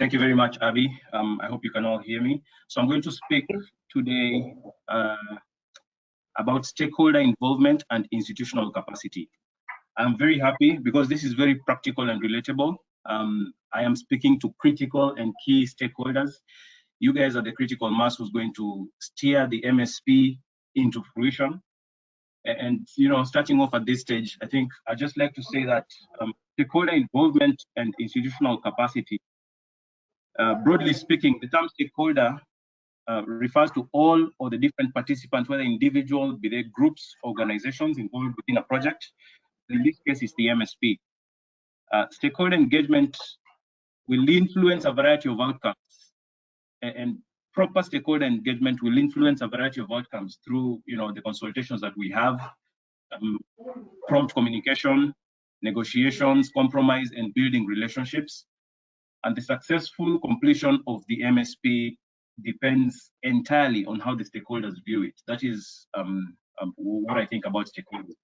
Thank you very much, Abby. I hope you can all hear me. So I'm going to speak today about stakeholder involvement and institutional capacity. I'm very happy because this is very practical and relatable. I am speaking to critical and key stakeholders. You guys are the critical mass who's going to steer the MSP into fruition. And starting off at this stage, I think I'd just like to say that stakeholder involvement and institutional capacity, broadly speaking, the term stakeholder refers to all or the different participants, whether individual, be they groups, organizations involved within a project. In this case, it's the MSP. Stakeholder engagement will influence a variety of outcomes, and proper stakeholder engagement will influence a variety of outcomes through the consultations that we have, prompt communication, negotiations, compromise, and building relationships. And the successful completion of the MSP depends entirely on how the stakeholders view it. That is what I think about stakeholders.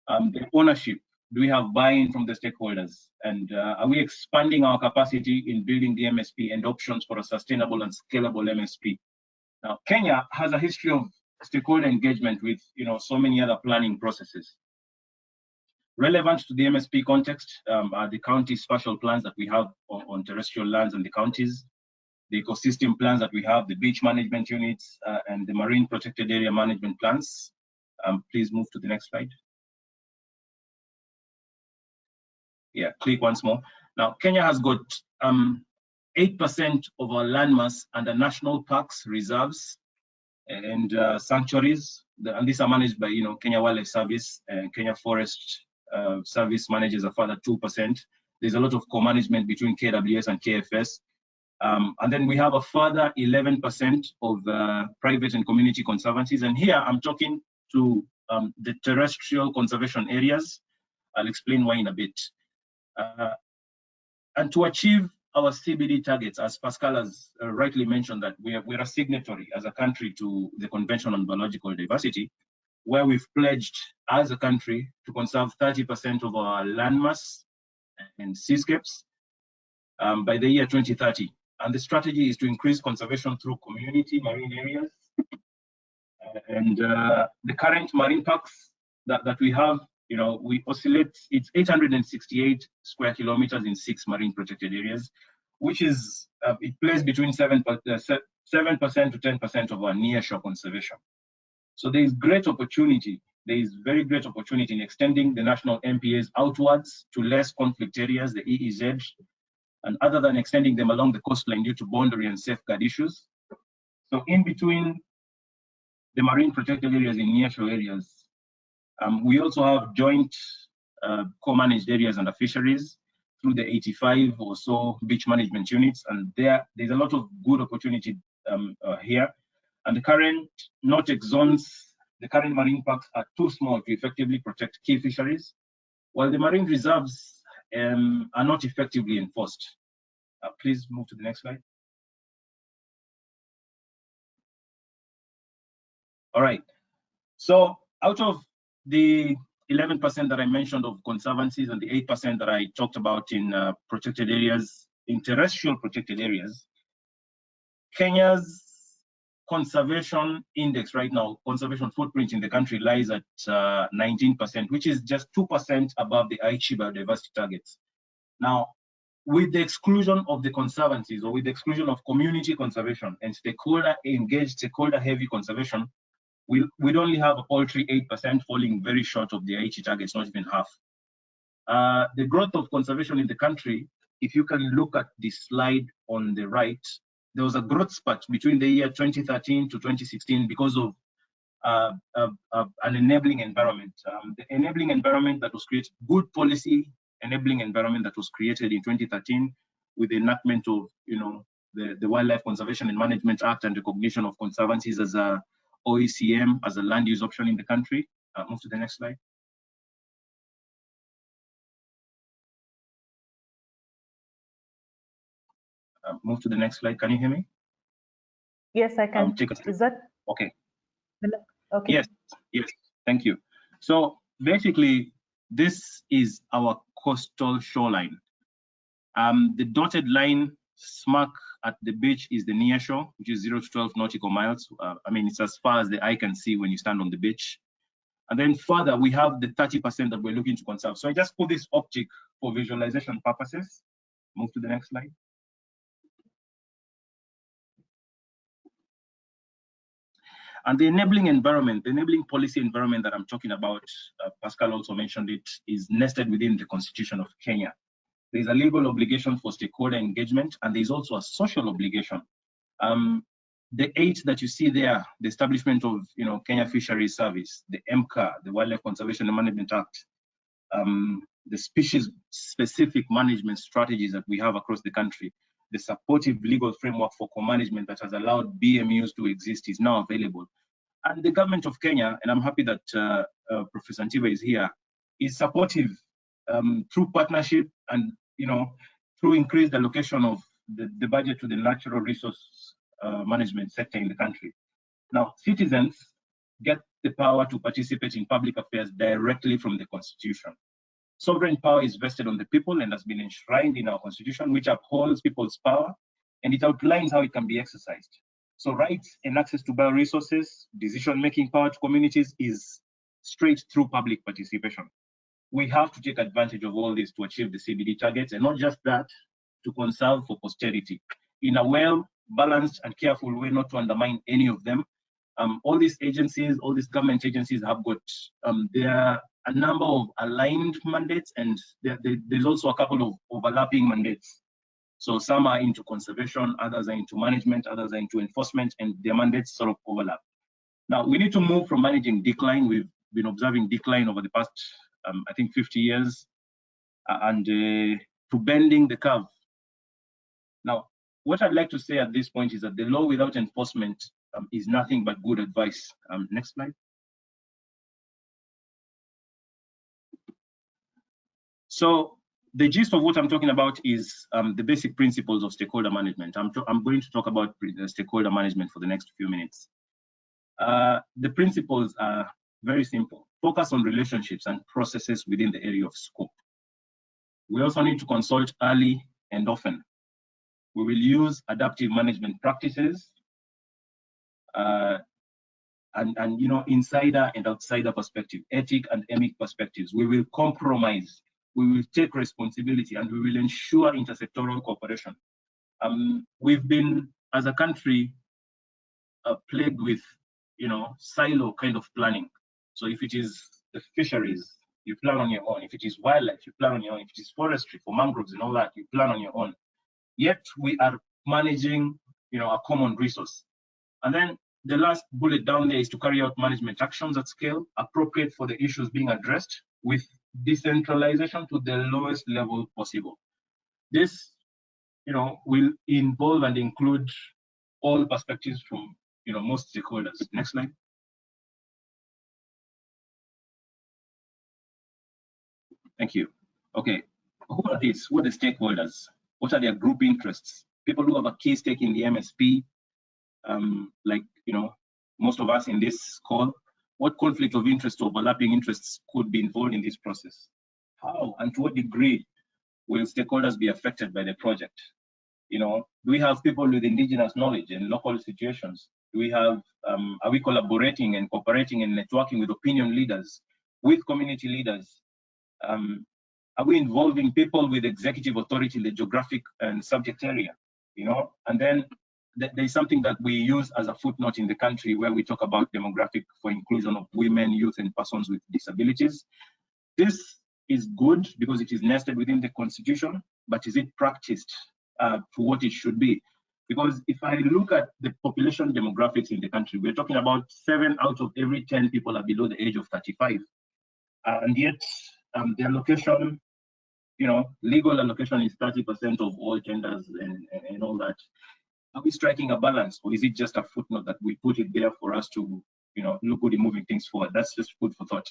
The ownership, do we have buy-in from the stakeholders? And are we expanding our capacity in building the MSP and options for a sustainable and scalable MSP? Now, Kenya has a history of stakeholder engagement with so many other planning processes. Relevant to the MSP context are the county spatial plans that we have on terrestrial lands and the counties, the ecosystem plans that we have, the beach management units, and the marine protected area management plans. Please move to the next slide. Yeah, click once more. Now, Kenya has got 8% of our landmass under national parks, reserves, and sanctuaries, and these are managed by Kenya Wildlife Service, and Kenya Forest Service manages a further 2%. There's a lot of co-management between KWS and KFS. And then we have a further 11% of private and community conservancies. And here I'm talking to the terrestrial conservation areas. I'll explain why in a bit. And to achieve our CBD targets, as Pascal has rightly mentioned, that we're a signatory as a country to the Convention on Biological Diversity, where we've pledged as a country to conserve 30% of our landmass and seascapes by the year 2030. And the strategy is to increase conservation through community marine areas. And the current marine parks that we have, we oscillate, it's 868 square kilometers in 6 marine protected areas, which is, it plays between 7% to 10% of our nearshore conservation. So there is great opportunity. There is very great opportunity in extending the national MPAs outwards to less conflict areas, the EEZ, and other than extending them along the coastline due to boundary and safeguard issues. So in between the marine protected areas in nearshore areas, we also have joint co-managed areas under fisheries through the 85 or so beach management units, and there's a lot of good opportunity here. And the current NOTEC zones, the current marine parks are too small to effectively protect key fisheries, while the marine reserves are not effectively enforced. Please move to the next slide. All right, so out of the 11% that I mentioned of conservancies and the 8% that I talked about in protected areas, in terrestrial protected areas, Kenya's conservation index right now, conservation footprint in the country lies at 19%, which is just 2% above the Aichi biodiversity targets. Now, with the exclusion of the conservancies, or with the exclusion of community conservation and stakeholder engaged, stakeholder heavy conservation, we'd only have a paltry 8%, falling very short of the Aichi targets, not even half. The growth of conservation in the country, if you can look at the slide on the right, there was a growth spurt between the year 2013 to 2016 because of an enabling environment. The enabling environment that was created, good policy enabling environment that was created in 2013 with the enactment of the Wildlife Conservation and Management Act and recognition of conservancies as a OECM as a land use option in the country. Move to the next slide. Move to the next slide. Can you hear me? Yes, I can. Is that okay? Okay. Yes. Thank you. So basically, this is our coastal shoreline. The dotted line smack at the beach is the near shore, which is 0 to 12 nautical miles. I mean, it's as far as the eye can see when you stand on the beach. And then further, we have the 30% that we're looking to conserve. So I just put this object for visualization purposes. Move to the next slide. And the enabling environment, the enabling policy environment that I'm talking about, Pascal also mentioned it, is nested within the Constitution of Kenya. There's a legal obligation for stakeholder engagement, and there's also a social obligation. The 8 that you see there, the establishment of Kenya Fisheries Service, the MCA, the Wildlife Conservation and Management Act, the species-specific management strategies that we have across the country, the supportive legal framework for co-management that has allowed BMUs to exist is now available. And the government of Kenya, and I'm happy that Professor Ntiba is here, is supportive through partnership and through increased allocation of the budget to the natural resource management sector in the country. Now, citizens get the power to participate in public affairs directly from the Constitution. Sovereign power is vested on the people and has been enshrined in our Constitution, which upholds people's power, and it outlines how it can be exercised. So rights and access to bioresources, decision-making power to communities is straight through public participation. We have to take advantage of all this to achieve the CBD targets, and not just that, to conserve for posterity in a well-balanced and careful way, not to undermine any of them. All these agencies, all these government agencies have got, there are a number of aligned mandates, and there's also a couple of overlapping mandates. So some are into conservation, others are into management, others are into enforcement, and their mandates sort of overlap. Now, we need to move from managing decline. We've been observing decline over the past, I think, 50 years, and to bending the curve. Now, what I'd like to say at this point is that the law without enforcement is nothing but good advice. Next slide. So the gist of what I'm talking about is the basic principles of stakeholder management. I'm going to talk about stakeholder management for the next few minutes. The principles are very simple. Focus on relationships and processes within the area of scope. We also need to consult early and often. We will use adaptive management practices and insider and outsider perspective, ethic and emic perspectives. We will compromise. We will take responsibility, and we will ensure intersectoral cooperation. We've been, as a country, plagued with, silo kind of planning. So if it is the fisheries, you plan on your own. If it is wildlife, you plan on your own. If it is forestry for mangroves and all that, you plan on your own. Yet we are managing, a common resource. And then the last bullet down there is to carry out management actions at scale, appropriate for the issues being addressed, with decentralization to the lowest level possible. This, will involve and include all perspectives from, most stakeholders. Next slide. Thank you. Okay, who are these? Who are the stakeholders? What are their group interests? People who have a key stake in the MSP, like, most of us in this call. What conflict of interest, overlapping interests could be involved in this process? How and to what degree will stakeholders be affected by the project? Do we have people with indigenous knowledge and local situations? Do we have, are we collaborating and cooperating and networking with opinion leaders, with community leaders? Are we involving people with executive authority in the geographic and subject area? And then there's something that we use as a footnote in the country where we talk about demographic for inclusion of women, youth, and persons with disabilities. This is good because it is nested within the Constitution, but is it practiced to what it should be? Because if I look at the population demographics in the country, we're talking about 7 out of every 10 people are below the age of 35. And yet the allocation, legal allocation is 30% of all tenders and all that. Are we striking a balance, or is it just a footnote that we put it there for us to, look good in moving things forward? That's just food for thought.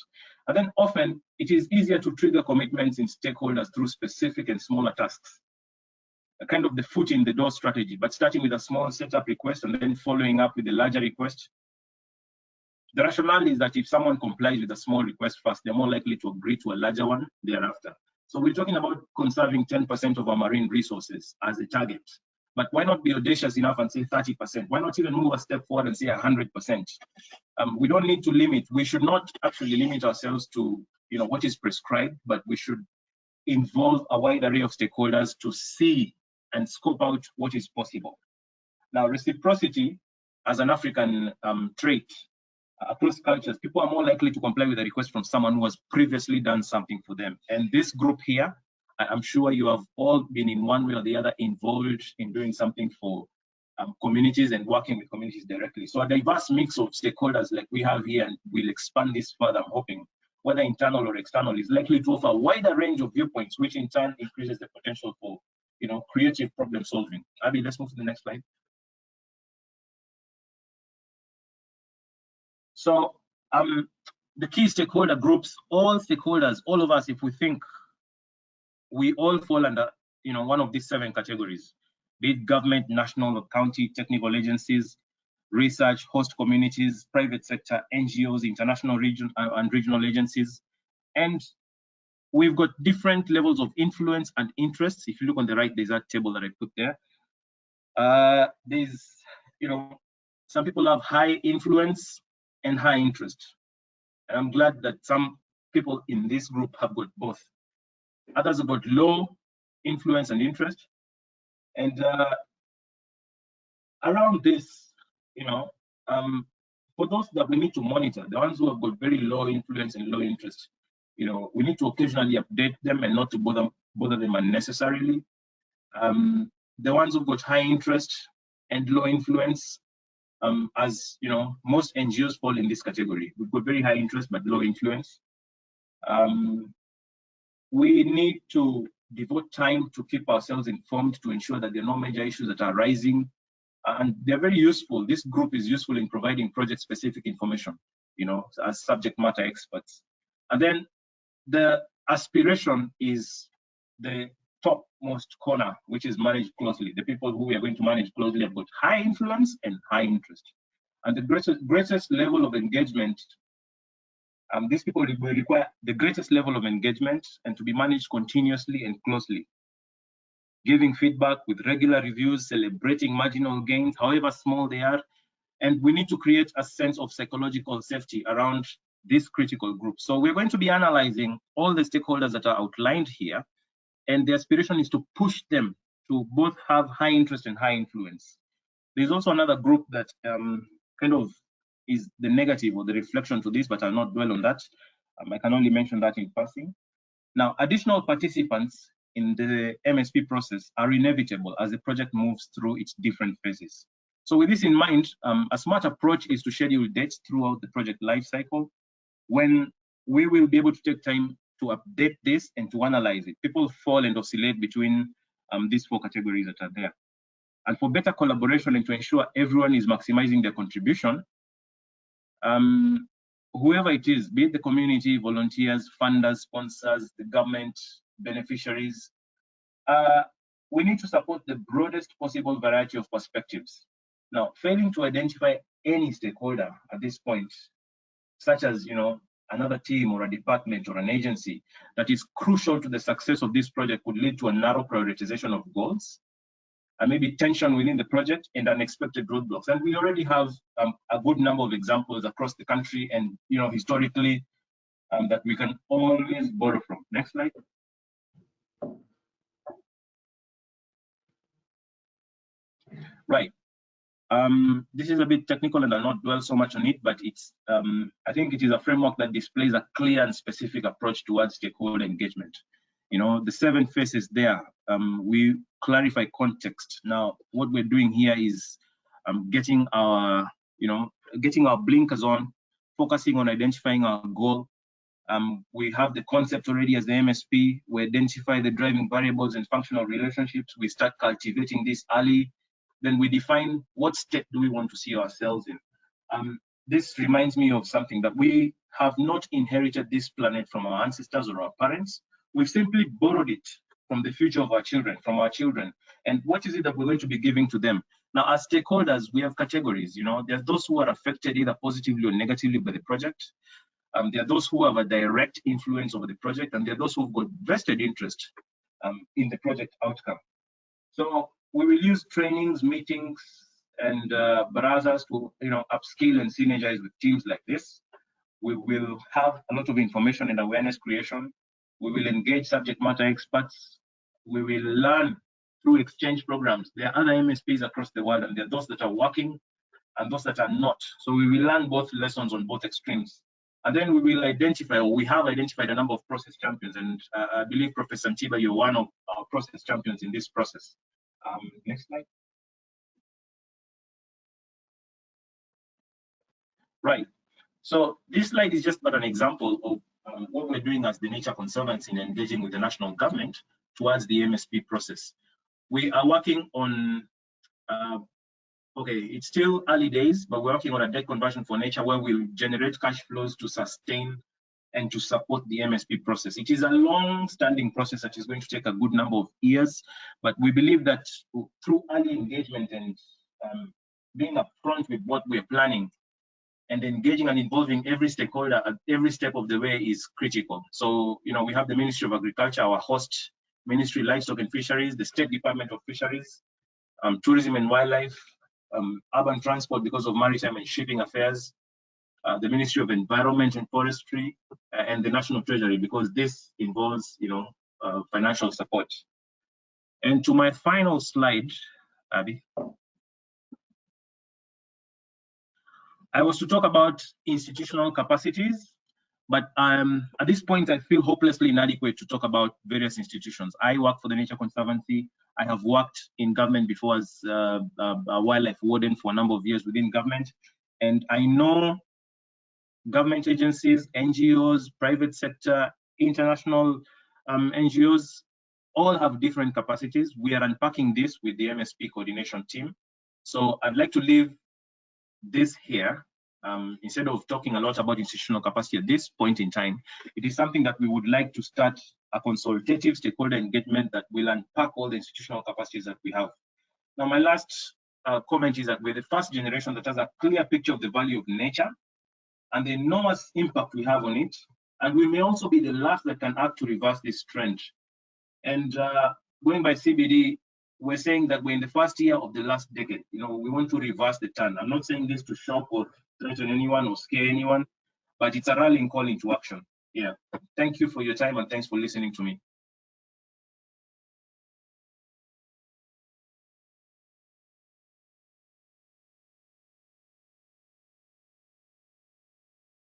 And then often it is easier to trigger commitments in stakeholders through specific and smaller tasks, a kind of the foot in the door strategy, but starting with a small setup request and then following up with a larger request. The rationale is that if someone complies with a small request first, they're more likely to agree to a larger one thereafter. So we're talking about conserving 10% of our marine resources as a target. but why not be audacious enough and say 30%? Why not even move a step forward and say 100%? We don't need to limit. We should not actually limit ourselves to what is prescribed, but we should involve a wide array of stakeholders to see and scope out what is possible. Now, reciprocity as an African trait across cultures, people are more likely to comply with a request from someone who has previously done something for them. And this group here, I'm sure you have all been in one way or the other involved in doing something for communities and working with communities directly. So a diverse mix of stakeholders like we have here, and we'll expand this further, I'm hoping, whether internal or external, is likely to offer a wider range of viewpoints, which in turn increases the potential for creative problem solving. Abby, let's move to the next slide. So the key stakeholder groups, all stakeholders, all of us, if we think, we all fall under one of these 7 categories: be it government, national or county, technical agencies, research, host communities, private sector, NGOs, international and regional agencies. And we've got different levels of influence and interests. If you look on the right, there's that table that I put there. There's, some people have high influence and high interest. And I'm glad that some people in this group have got both. Others have got low influence and interest. And around this, for those that we need to monitor, the ones who have got very low influence and low interest, we need to occasionally update them and not to bother them unnecessarily. The ones who've got high interest and low influence, as most NGOs fall in this category. We've got very high interest but low influence. We need to devote time to keep ourselves informed to ensure that there are no major issues that are rising. And they're very useful. This group is useful in providing project-specific information, as subject matter experts. And then the aspiration is the topmost corner, which is managed closely. The people who we are going to manage closely have got high influence and high interest. And the greatest level of engagement, these people will require the greatest level of engagement and to be managed continuously and closely, giving feedback with regular reviews, celebrating marginal gains, however small they are. And we need to create a sense of psychological safety around this critical group. So we're going to be analyzing all the stakeholders that are outlined here, and the aspiration is to push them to both have high interest and high influence. There's also another group that kind of is the negative or the reflection to this, but I'll not dwell on that. I can only mention that in passing. Now, additional participants in the MSP process are inevitable as the project moves through its different phases. So with this in mind, a smart approach is to schedule dates throughout the project lifecycle when we will be able to take time to update this and to analyze it. People fall and oscillate between these 4 categories that are there. And for better collaboration and to ensure everyone is maximizing their contribution, whoever it is, be it the community, volunteers, funders, sponsors, the government, beneficiaries, we need to support the broadest possible variety of perspectives. Now, failing to identify any stakeholder at this point, such as another team or a department or an agency that is crucial to the success of this project, would lead to a narrow prioritization of goals, and maybe tension within the project and unexpected roadblocks. And we already have a good number of examples across the country and historically that we can always borrow from. Next slide. Right. This is a bit technical and I'll not dwell so much on it, but it's I think it is a framework that displays a clear and specific approach towards stakeholder engagement. The 7 phases there, we clarify context. Now, what we're doing here is getting our blinkers on, focusing on identifying our goal. We have the concept already as the MSP. We identify the driving variables and functional relationships. We start cultivating this early. Then we define what state do we want to see ourselves in. This reminds me of something that we have not inherited this planet from our ancestors or our parents. We've simply borrowed it from the future of our children, from our children. And what is it that we're going to be giving to them? Now, as stakeholders, we have categories. There's those who are affected either positively or negatively by the project. There are those who have a direct influence over the project, and there are those who've got vested interest in the project outcome. So we will use trainings, meetings, and barazas to upskill and synergize with teams like this. We will have a lot of information and awareness creation. We will engage subject matter experts. We will learn through exchange programs. There are other MSPs across the world, and there are those that are working and those that are not. So we will learn both lessons on both extremes. And then we will identify, or we have identified, a number of process champions. And I believe, Professor Mtiba, you're one of our process champions in this process. Next slide. Right. So this slide is just but an example of what we're doing as the Nature Conservancy in engaging with the national government towards the MSP process. We are working on, okay, it's still early days, but we're working on a debt conversion for nature where we'll generate cash flows to sustain and to support the MSP process. It is a long-standing process that is going to take a good number of years, but we believe that through early engagement and being upfront with what we're planning, and engaging and involving every stakeholder at every step of the way is critical. So, we have the Ministry of Agriculture, our host ministry, Livestock and Fisheries, the State Department of Fisheries, Tourism and Wildlife, Urban Transport because of Maritime and Shipping Affairs, the Ministry of Environment and Forestry, and the National Treasury, because this involves, financial support. And to my final slide, Abby. I was to talk about institutional capacities, but at this point, I feel hopelessly inadequate to talk about various institutions. I work for the Nature Conservancy. I have worked in government before as a wildlife warden for a number of years within government. And I know government agencies, NGOs, private sector, international NGOs, all have different capacities. We are unpacking this with the MSP coordination team. So I'd like to leave this here, instead of talking a lot about institutional capacity at this point in time. It is something that we would like to start a consultative stakeholder engagement that will unpack all the institutional capacities that we have. Now, my last comment is that we're the first generation that has a clear picture of the value of nature and the enormous impact we have on it. And we may also be the last that can act to reverse this trend. And going by CBD, we're saying that we're in the first year of the last decade. We want to reverse the turn. I'm not saying this to shock or threaten anyone or scare anyone, but it's a rallying call into action. Yeah. Thank you for your time and thanks for listening to me.